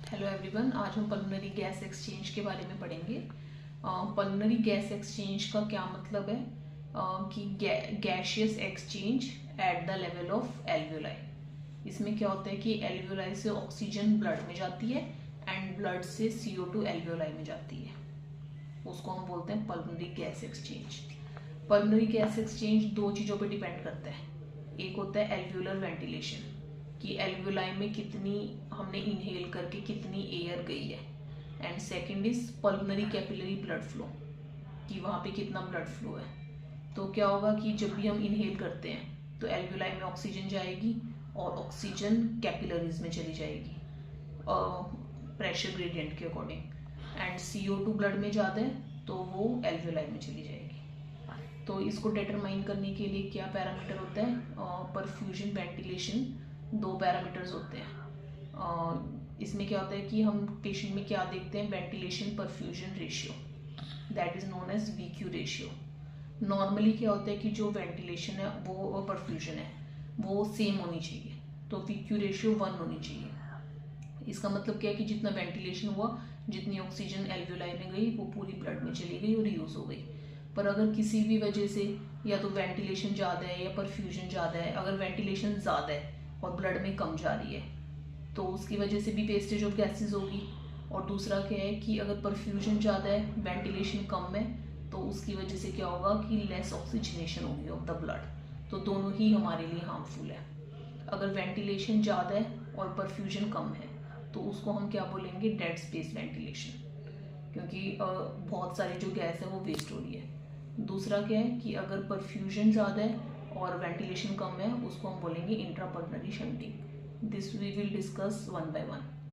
Hello everyone, आज हम pulmonary gas exchange के बारे में पढ़ेंगे। पल्मोनरी गैस एक्सचेंज का क्या मतलब है कि gaseous exchange at the level of alveoli. इसमें क्या होता है कि एल्वियोलाई से ऑक्सीजन ब्लड में जाती है एंड ब्लड से CO2 एल्वियोलाई में जाती है। उसको हम बोलते हैं pulmonary gas exchange. Pulmonary gas exchange दो चीज़ों पर डिपेंड करता है। एक होता है एल्वियोलर वेंटिलेशन, कि एल्वियोलाई में कितनी हमने इनहेल करके कितनी एयर गई है, and second is pulmonary capillary blood flow, कि वहाँ पे कितना ब्लड फ्लो है। तो क्या होगा कि जब भी हम इनहेल करते हैं तो एल्वियोलाई में ऑक्सीजन जाएगी और ऑक्सीजन कैपिलरीज में चली जाएगी प्रेशर ग्रेडियंट के अकॉर्डिंग, एंड CO2 ब्लड में ज़्यादा है तो वो एल्वियोलाई में चली जाएगी। तो इसको डिटरमाइन करने के लिए क्या पैरामीटर होता है, परफ्यूजन वेंटिलेशन, दो पैरामीटर्स होते हैं। इसमें क्या होता है कि हम पेशेंट में क्या देखते हैं, ventilation perfusion ratio, that is known as VQ ratio. Normally क्या होता है कि जो वेंटिलेशन है वो परफ्यूजन है वो सेम होनी चाहिए, तो VQ रेशियो 1 होनी चाहिए। इसका मतलब क्या है कि जितना वेंटिलेशन हुआ, जितनी ऑक्सीजन एल्वियोलाई में गई वो पूरी ब्लड में चली गई और यूज हो गई। पर अगर किसी भी वजह से या तो वेंटिलेशन ज़्यादा है या परफ्यूजन ज़्यादा है, अगर वेंटिलेशन ज़्यादा है और ब्लड में कम जा रही है तो उसकी वजह से भी वेस्टेज ऑफ गैसेज होगी। और दूसरा क्या है कि अगर परफ्यूजन ज़्यादा है, वेंटिलेशन कम है, तो उसकी वजह से क्या होगा कि लेस ऑक्सीजनेशन होगी ऑफ द ब्लड। तो दोनों ही हमारे लिए हार्मफुल है। अगर वेंटिलेशन ज़्यादा है और परफ्यूजन कम है तो उसको हम क्या बोलेंगे, डेड स्पेस वेंटिलेशन, क्योंकि बहुत सारी जो गैस है वो वेस्ट हो रही है। दूसरा क्या है कि अगर परफ्यूजन ज़्यादा है और वेंटिलेशन कम है, उसको हम बोलेंगे intrapulmonary shunting. This we will discuss one by one.